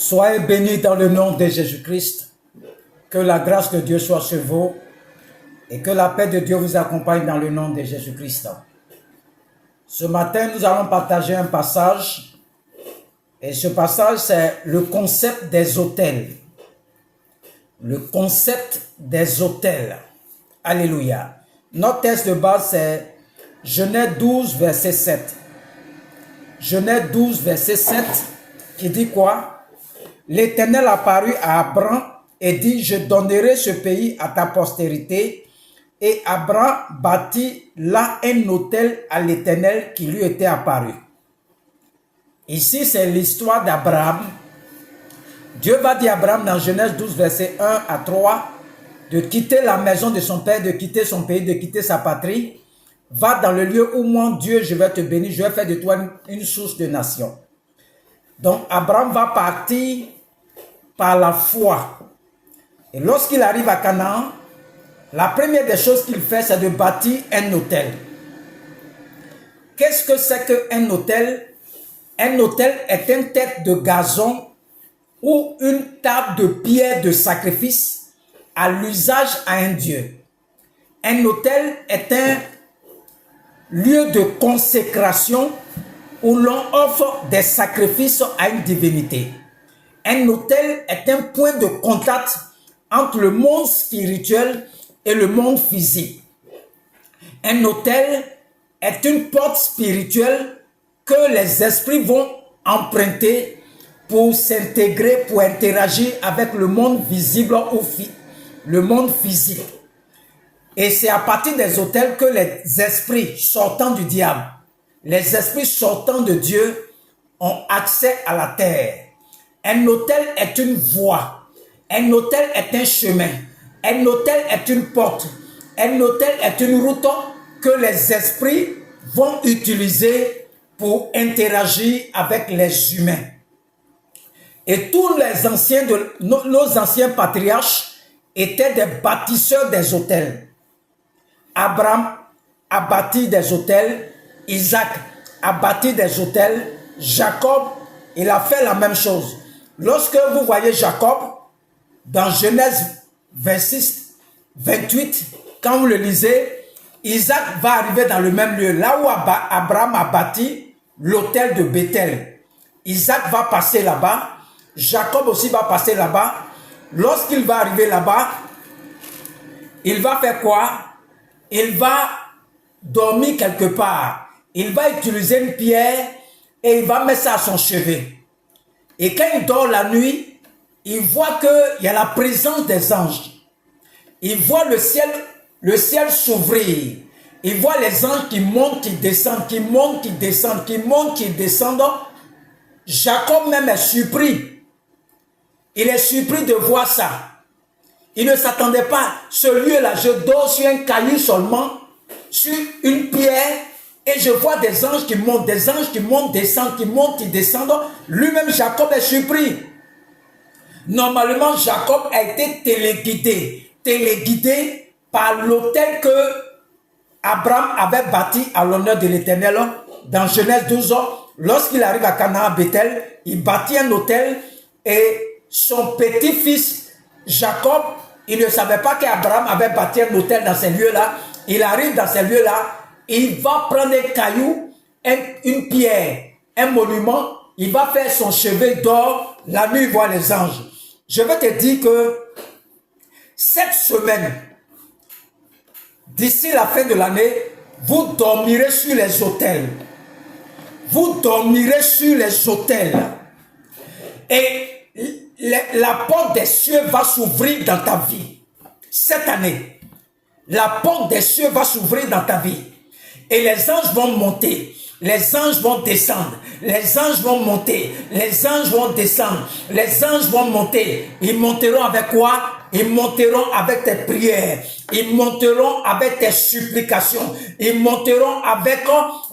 Soyez bénis dans le nom de Jésus-Christ. Que la grâce de Dieu soit sur vous et que la paix de Dieu vous accompagne dans le nom de Jésus-Christ. Ce matin, nous allons partager un passage et ce passage, c'est le concept des autels. Le concept des autels. Alléluia. Notre texte de base, c'est Genèse 12, verset 7. Genèse 12, verset 7, qui dit quoi? L'Éternel apparut à Abraham et dit, je donnerai ce pays à ta postérité. Et Abraham bâtit là un autel à l'Éternel qui lui était apparu. Ici, c'est l'histoire d'Abraham. Dieu va dire à Abraham dans Genèse 12, verset 1 à 3, de quitter la maison de son père, de quitter son pays, de quitter sa patrie. Va dans le lieu où moi, Dieu, je vais te bénir, je vais faire de toi une source de nation. Donc, Abraham va partir par la foi. Et lorsqu'il arrive à Canaan, la première des choses qu'il fait, c'est de bâtir un autel. Qu'est-ce que c'est qu'un autel? Un autel est une tête de gazon ou une table de pierre de sacrifice à l'usage à un dieu. Un autel est un lieu de consécration où l'on offre des sacrifices à une divinité. Un autel est un point de contact entre le monde spirituel et le monde physique. Un autel est une porte spirituelle que les esprits vont emprunter pour s'intégrer, pour interagir avec le monde visible ou le monde physique. Et c'est à partir des autels que les esprits sortant du diable, les esprits sortant de Dieu ont accès à la terre. Un autel est une voie, un autel est un chemin, un autel est une porte, un autel est une route que les esprits vont utiliser pour interagir avec les humains. Et tous les anciens nos anciens patriarches étaient des bâtisseurs des autels. Abraham a bâti des autels, Isaac a bâti des autels, Jacob, il a fait la même chose. Lorsque vous voyez Jacob, dans Genèse 26, 28, quand vous le lisez, Isaac va arriver dans le même lieu, là où Abraham a bâti l'autel de Bethel. Isaac va passer là-bas, Jacob aussi va passer là-bas. Lorsqu'il va arriver là-bas, il va faire quoi? Il va dormir quelque part. Il va utiliser une pierre et il va mettre ça à son chevet. Et quand il dort la nuit, il voit qu'il y a la présence des anges. Il voit le ciel s'ouvrir. Il voit les anges qui montent, qui descendent, qui montent, qui descendent, qui montent, qui descendent. Jacob même est surpris. Il est surpris de voir ça. Il ne s'attendait pas. Ce lieu-là, je dors sur un caillou seulement, sur une pierre, et je vois des anges qui montent, descendent, qui montent, qui descendent. Lui-même, Jacob est surpris. Normalement, Jacob a été téléguidé par l'autel que Abraham avait bâti à l'honneur de l'Éternel. Dans Genèse 12, lorsqu'il arrive à Canaan, à Bethel, il bâtit un autel et son petit-fils Jacob, il ne savait pas qu'Abraham avait bâti un autel dans ces lieux-là. Il arrive dans ces lieux-là, il va prendre un caillou, une pierre, un monument, il va faire son chevet d'or, la nuit il voit les anges. Je veux te dire que cette semaine, d'ici la fin de l'année, vous dormirez sur les autels. Vous dormirez sur les autels. Et la porte des cieux va s'ouvrir dans ta vie. Cette année, la porte des cieux va s'ouvrir dans ta vie. Et les anges vont monter. Les anges vont descendre. Les anges vont monter. Les anges vont descendre. Les anges vont monter. Ils monteront avec quoi? Ils monteront avec tes prières. Ils monteront avec tes supplications. Ils monteront avec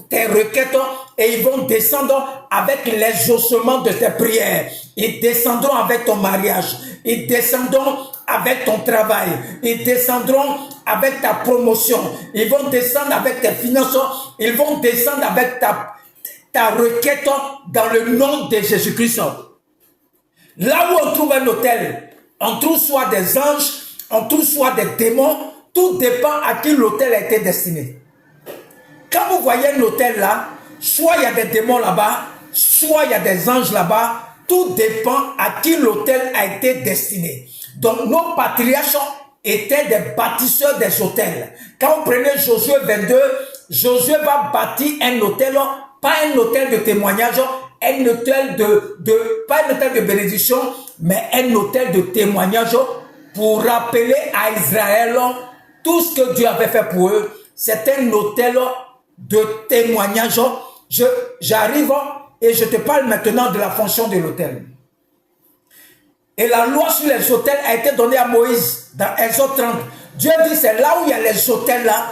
tes requêtes. Et ils vont descendre avec les ossements de tes prières. Ils descendront avec ton mariage. Ils descendront avec ton travail. Ils descendront avec ta promotion. Ils vont descendre avec tes finances. Ils vont descendre avec ta requête dans le nom de Jésus-Christ. Là où on trouve un autel, on trouve soit des anges, on trouve soit des démons. Tout dépend à qui l'autel a été destiné. Quand vous voyez un autel là, soit il y a des démons là-bas, soit il y a des anges là-bas. Tout dépend à qui l'autel a été destiné. Donc nos patriarches étaient des bâtisseurs des autels. Quand vous prenez Josué 22, Josué va bâtir un autel, pas un autel de témoignage, un autel pas un autel de bénédiction, mais un autel de témoignage pour rappeler à Israël tout ce que Dieu avait fait pour eux. C'est un autel de témoignage. J'arrive et je te parle maintenant de la fonction de l'autel. Et la loi sur les autels a été donnée à Moïse dans Exode 30. Dieu dit, c'est là où il y a les autels là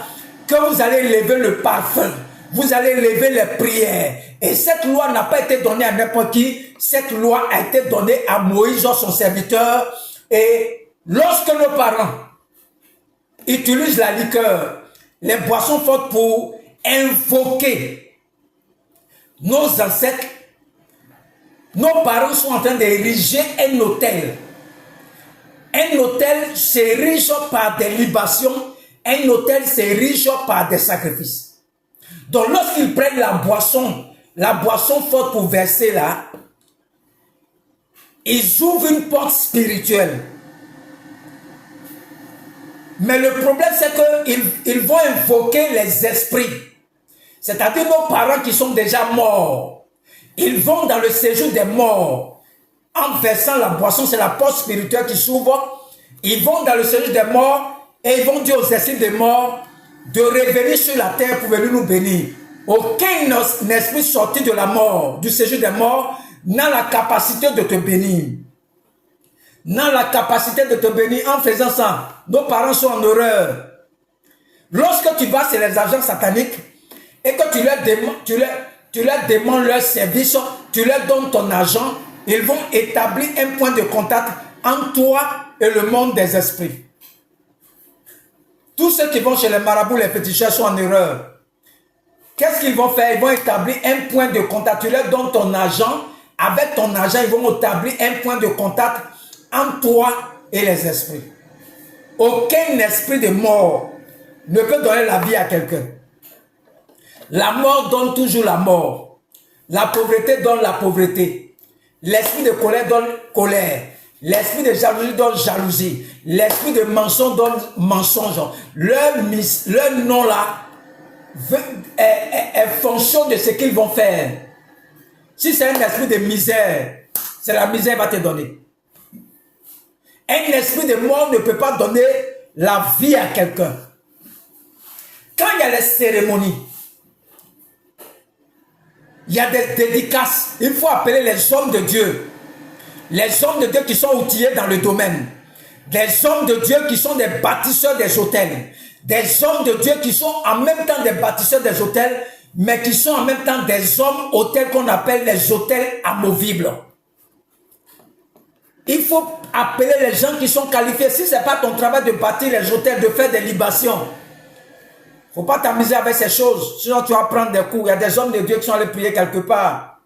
que vous allez lever le parfum. Vous allez lever les prières. Et cette loi n'a pas été donnée à n'importe qui. Cette loi a été donnée à Moïse, son serviteur. Et lorsque nos parents utilisent la liqueur, les boissons fortes pour invoquer nos ancêtres, nos parents sont en train d'ériger un autel. Un autel s'érige par des libations. Un autel s'érige par des sacrifices. Donc lorsqu'ils prennent la boisson forte pour verser là, ils ouvrent une porte spirituelle. Mais le problème c'est qu'ils vont invoquer les esprits. C'est-à-dire nos parents qui sont déjà morts. Ils vont dans le séjour des morts. En versant la boisson, c'est la porte spirituelle qui s'ouvre. Ils vont dans le séjour des morts et ils vont dire aux esprits des morts de revenir sur la terre pour venir nous bénir. Aucun esprit sorti de la mort, du séjour des morts, n'a la capacité de te bénir. N'a la capacité de te bénir en faisant ça. Nos parents sont en horreur. Lorsque tu vas chez les agents sataniques, et que tu leur demandes leur service, tu leur donnes ton argent, ils vont établir un point de contact entre toi et le monde des esprits. Tous ceux qui vont chez les marabouts, les féticheurs sont en erreur. Qu'est-ce qu'ils vont faire? Ils vont établir un point de contact. Tu leur donnes ton argent. Avec ton argent, ils vont établir un point de contact entre toi et les esprits. Aucun esprit de mort ne peut donner la vie à quelqu'un. La mort donne toujours la mort. La pauvreté donne la pauvreté. L'esprit de colère donne colère. L'esprit de jalousie donne jalousie. L'esprit de mensonge donne mensonge. Leur nom là est fonction de ce qu'ils vont faire. Si c'est un esprit de misère, c'est la misère qui va te donner. Un esprit de mort ne peut pas donner la vie à quelqu'un. Quand il y a les cérémonies, il y a des dédicaces. Il faut appeler les hommes de Dieu. Les hommes de Dieu qui sont outillés dans le domaine. Des hommes de Dieu qui sont des bâtisseurs des hôtels. Des hommes de Dieu qui sont en même temps des bâtisseurs des hôtels, mais qui sont en même temps des hommes hôtels qu'on appelle les hôtels amovibles. Il faut appeler les gens qui sont qualifiés. Si ce n'est pas ton travail de bâtir les hôtels, de faire des libations, il ne faut pas t'amuser avec ces choses. Sinon, tu vas prendre des coups. Il y a des hommes de Dieu qui sont allés prier quelque part,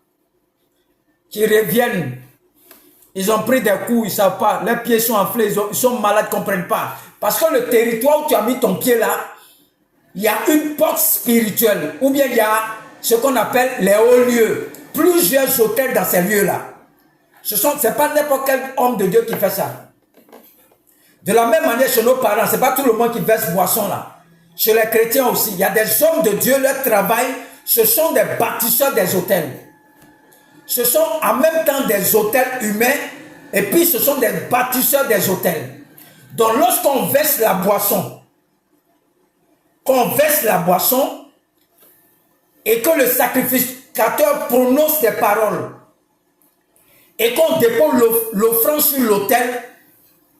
qui reviennent. Ils ont pris des coups, ils ne savent pas. Leurs pieds sont enflés, ils sont malades, ils ne comprennent pas. Parce que le territoire où tu as mis ton pied là, il y a une porte spirituelle. Ou bien il y a ce qu'on appelle les hauts lieux. Plusieurs hôtels dans ces lieux-là. Ce n'est pas n'importe quel homme de Dieu qui fait ça. De la même manière chez nos parents, ce n'est pas tout le monde qui verse boisson là. Chez les chrétiens aussi, il y a des hommes de Dieu, leur travail, ce sont des bâtisseurs des hôtels. Ce sont en même temps des hôtels humains et puis ce sont des bâtisseurs des hôtels. Donc lorsqu'on verse la boisson, et que le sacrificateur prononce des paroles et qu'on dépose l'offrande sur l'autel,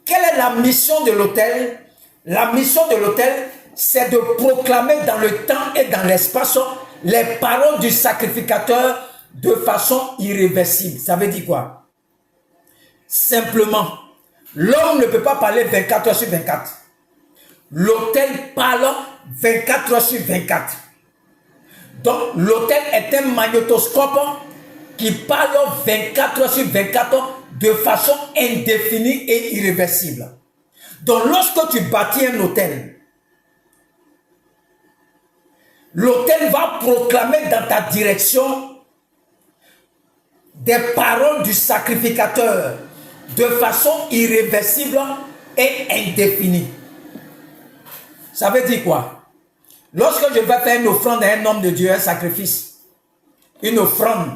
quelle est la mission de l'autel? La mission de l'autel, c'est de proclamer dans le temps et dans l'espace les paroles du sacrificateur de façon irréversible. Ça veut dire quoi? Simplement, l'homme ne peut pas parler 24 heures sur 24. L'autel parle 24 heures sur 24. Donc, l'autel est un magnétoscope qui parle 24 heures sur 24 de façon indéfinie et irréversible. Donc lorsque tu bâtis un autel, l'autel va proclamer dans ta direction des paroles du sacrificateur de façon irréversible et indéfinie. Ça veut dire quoi? Lorsque je vais faire une offrande à un homme de Dieu, un sacrifice, une offrande,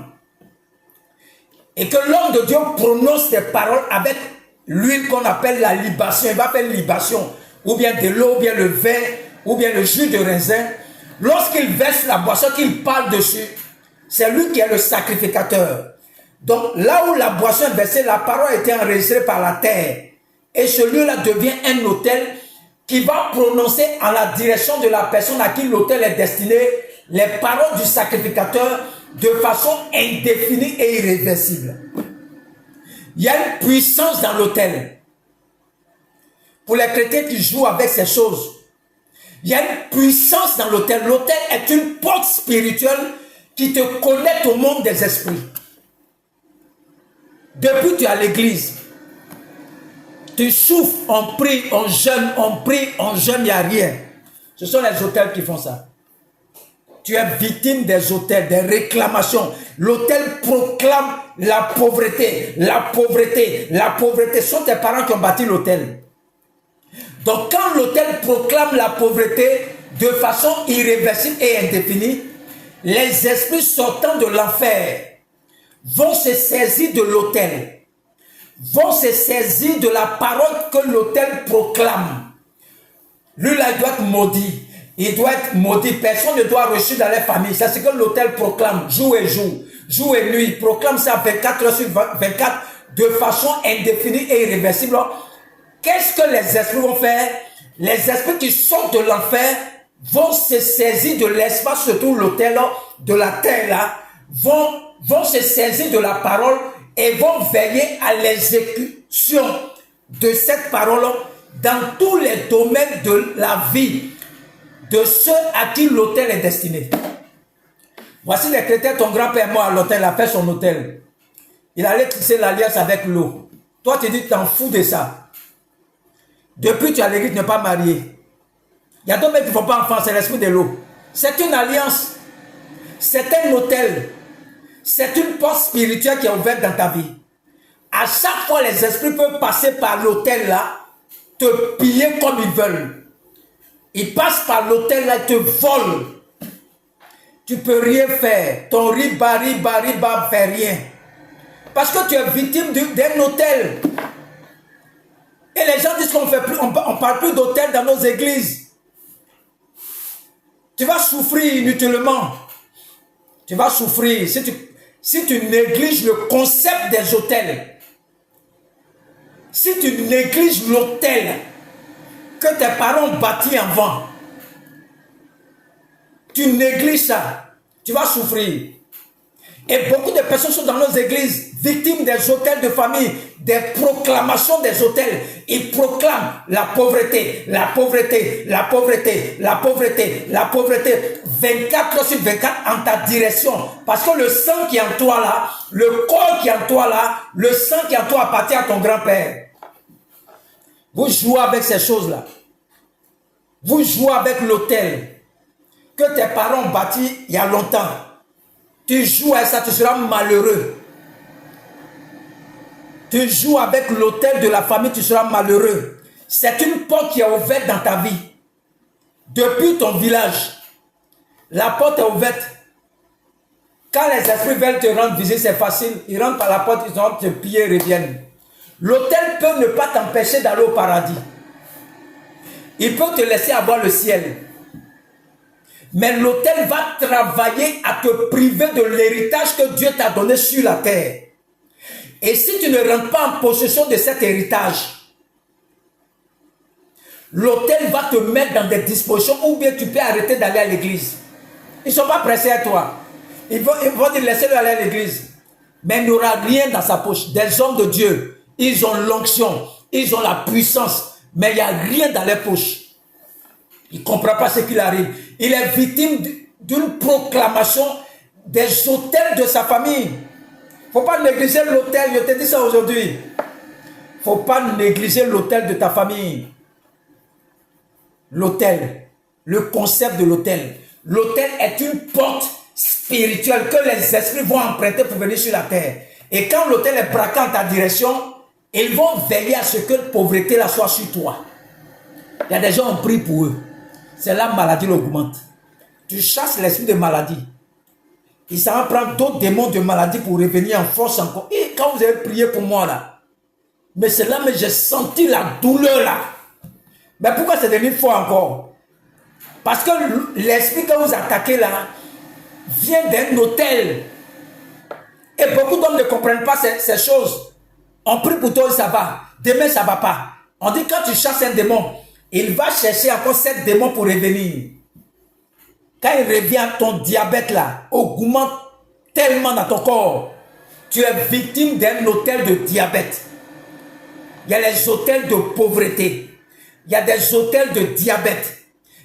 et que l'homme de Dieu prononce des paroles avec l'huile qu'on appelle la libation, il va faire libation, ou bien de l'eau, ou bien le vin, ou bien le jus de raisin. Lorsqu'il verse la boisson, qu'il parle dessus, c'est lui qui est le sacrificateur. Donc là où la boisson est versée, la parole a été enregistrée par la terre. Et celui-là devient un autel qui va prononcer en la direction de la personne à qui l'autel est destiné les paroles du sacrificateur de façon indéfinie et irréversible. Il y a une puissance dans l'autel. Pour les chrétiens qui jouent avec ces choses, il y a une puissance dans l'autel. L'autel est une porte spirituelle qui te connecte au monde des esprits. Depuis que tu es à l'église, tu souffres, on prie, on jeûne, il n'y a rien. Ce sont les autels qui font ça. Tu es victime des autels, des réclamations. L'autel proclame la pauvreté, la pauvreté, la pauvreté. Ce sont tes parents qui ont bâti l'autel. Donc quand l'autel proclame la pauvreté de façon irréversible et indéfinie, les esprits sortant de l'enfer vont se saisir de l'autel, vont se saisir de la parole que l'autel proclame. Lui là, il doit être maudit. Il doit être maudit. Personne ne doit reçu dans les familles. C'est ce que l'autel proclame jour et jour, jour et nuit. Il proclame ça 24 heures sur 24 de façon indéfinie et irréversible. Qu'est-ce que les esprits vont faire? Les esprits qui sortent de l'enfer vont se saisir de l'espace, surtout l'autel de la terre là, vont se saisir de la parole et vont veiller à l'exécution de cette parole dans tous les domaines de la vie de ceux à qui l'autel est destiné. Voici les chrétiens, ton grand-père est mort à l'autel, il a fait son autel. Il allait tisser l'alliance avec l'eau. Toi, tu dis, t'en fous de ça. Depuis, tu as l'église, tu n'es pas marié. Il y a d'autres mecs qui ne font pas enfant, c'est l'esprit de l'eau. C'est une alliance. C'est un autel. C'est une porte spirituelle qui est ouverte dans ta vie. À chaque fois, les esprits peuvent passer par l'autel là, te piller comme ils veulent. Ils passent par l'autel là, ils te volent. Tu ne peux rien faire. Ton riba ne fait rien. Parce que tu es victime d'un autel. Et les gens disent qu'on ne parle plus d'autel dans nos églises. Tu vas souffrir inutilement. Tu vas souffrir si tu négliges le concept des autels. Si tu négliges l'autel que tes parents ont bâti avant, tu négliges ça, tu vas souffrir. Et beaucoup de personnes sont dans nos églises victimes des autels de famille, des proclamations des autels. Ils proclament la pauvreté, la pauvreté, la pauvreté, la pauvreté, la pauvreté, 24 heures sur 24 en ta direction. Parce que le sang qui est en toi là, le corps qui est en toi là, le sang qui est en toi appartient à ton grand-père. Vous jouez avec ces choses-là. Vous jouez avec l'autel que tes parents ont bâti il y a longtemps. Tu joues avec ça, tu seras malheureux. Tu joues avec l'autel de la famille, tu seras malheureux. C'est une porte qui est ouverte dans ta vie. Depuis ton village, la porte est ouverte. Quand les esprits veulent te rendre visite, c'est facile. Ils rentrent par la porte, ils rentrent, te piller et reviennent. L'autel peut ne pas t'empêcher d'aller au paradis. Il peut te laisser avoir le ciel. Mais l'autel va travailler à te priver de l'héritage que Dieu t'a donné sur la terre. Et si tu ne rentres pas en possession de cet héritage, l'autel va te mettre dans des dispositions où bien tu peux arrêter d'aller à l'église. Ils ne sont pas pressés à toi. Ils vont te laisser aller à l'église. Mais il n'y aura rien dans sa poche. Des hommes de Dieu, ils ont l'onction, ils ont la puissance, mais il n'y a rien dans les poches. Il ne comprend pas ce qu'il arrive. Il est victime d'une proclamation des autels de sa famille. Faut pas négliger l'autel, je te dis ça aujourd'hui. Faut pas négliger l'autel de ta famille. L'autel, le concept de l'autel. L'autel est une porte spirituelle que les esprits vont emprunter pour venir sur la terre. Et quand l'autel est braqué en ta direction, ils vont veiller à ce que la pauvreté là soit sur toi. Il y a des gens qui ont pris pour eux. C'est là que la maladie l'augmente. Tu chasses l'esprit de maladie. Il s'en va prendre d'autres démons de maladie pour revenir en force encore. Et quand vous avez prié pour moi là, mais c'est là que j'ai senti la douleur là. Mais pourquoi c'est devenu fort encore? Parce que l'esprit que vous attaquez là vient d'un hôtel. Et beaucoup d'hommes ne comprennent pas ces choses. On prie pour toi et ça va. Demain ça ne va pas. On dit quand tu chasses un démon, il va chercher encore 7 démons pour revenir. Quand il revient, ton diabète là augmente tellement dans ton corps. Tu es victime d'un hôtel de diabète. Il y a les hôtels de pauvreté. Il y a des hôtels de diabète.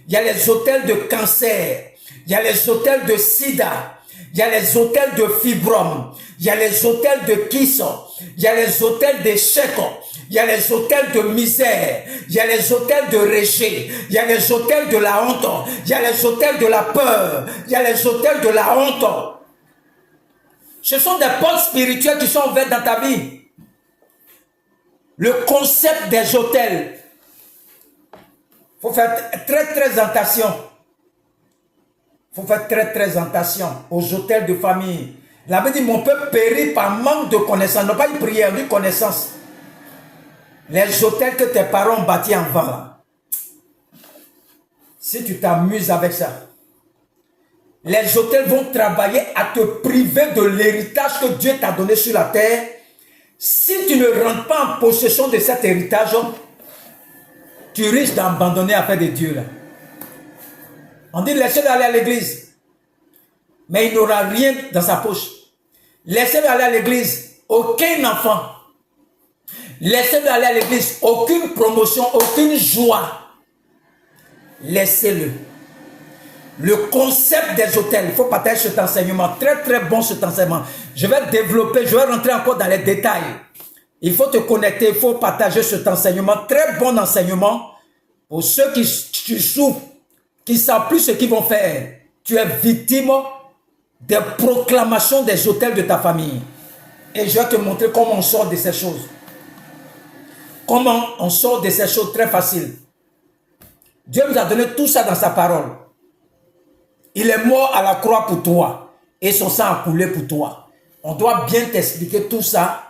Il y a les hôtels de cancer. Il y a les hôtels de sida. Il y a les hôtels de fibrome. Il y a les hôtels de kiss. Il y a les hôtels d'échec. Il y a les hôtels de misère. Il y a les hôtels de rejet. Il y a les hôtels de la honte. Il y a les hôtels de la peur. Il y a les hôtels de la honte. Ce sont des portes spirituelles qui sont ouvertes dans ta vie. Le concept des hôtels. Il faut faire très attention. Il faut faire très attention aux hôtels de famille. La Bible dit, mon peuple périt par manque de connaissance. Non pas une prière, une connaissance. Les hôtels que tes parents ont bâtis en vain. Là. Si tu t'amuses avec ça, les hôtels vont travailler à te priver de l'héritage que Dieu t'a donné sur la terre. Si tu ne rentres pas en possession de cet héritage, tu risques d'abandonner affaire de Dieu. Là. On dit laissez-le aller à l'église, mais il n'aura rien dans sa poche. Laissez-le aller à l'église, aucun enfant. Laissez-le aller à l'église, aucune promotion, aucune joie. Laissez-le. Le concept des hôtels, il faut partager cet enseignement, très bon cet enseignement. Je vais développer, je vais rentrer encore dans les détails. Il faut te connecter, il faut partager cet enseignement, très bon enseignement. Pour ceux qui souffrent, qui ne savent plus ce qu'ils vont faire. Tu es victime des proclamations des hôtels de ta famille. Et je vais te montrer comment on sort de ces choses. Comment on sort de ces choses très faciles. Dieu nous a donné tout ça dans sa parole. Il est mort à la croix pour toi. Et son sang a coulé pour toi. On doit bien t'expliquer tout ça.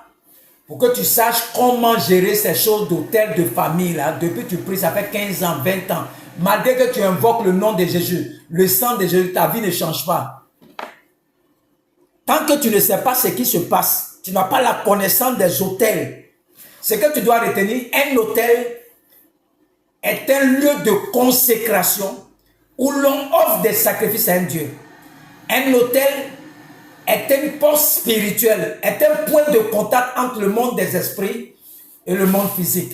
Pour que tu saches comment gérer ces choses d'hôtel de famille. Là. Depuis que tu pries, ça fait 15 ans, 20 ans. Malgré que tu invoques le nom de Jésus, le sang de Jésus, ta vie ne change pas. Tant que tu ne sais pas ce qui se passe, tu n'as pas la connaissance des hôtels. Ce que tu dois retenir, un hôtel est un lieu de consécration où l'on offre des sacrifices à un Dieu. Un hôtel est une porte spirituelle, est un point de contact entre le monde des esprits et le monde physique.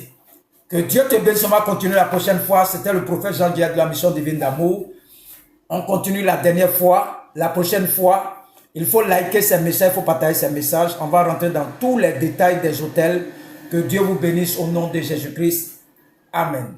Que Dieu te bénisse, on va continuer la prochaine fois. C'était le prophète Jean Diaz de la mission divine d'amour. On continue la dernière fois. La prochaine fois, il faut liker ces messages, il faut partager ces messages. On va rentrer dans tous les détails des hôtels. Que Dieu vous bénisse au nom de Jésus-Christ. Amen.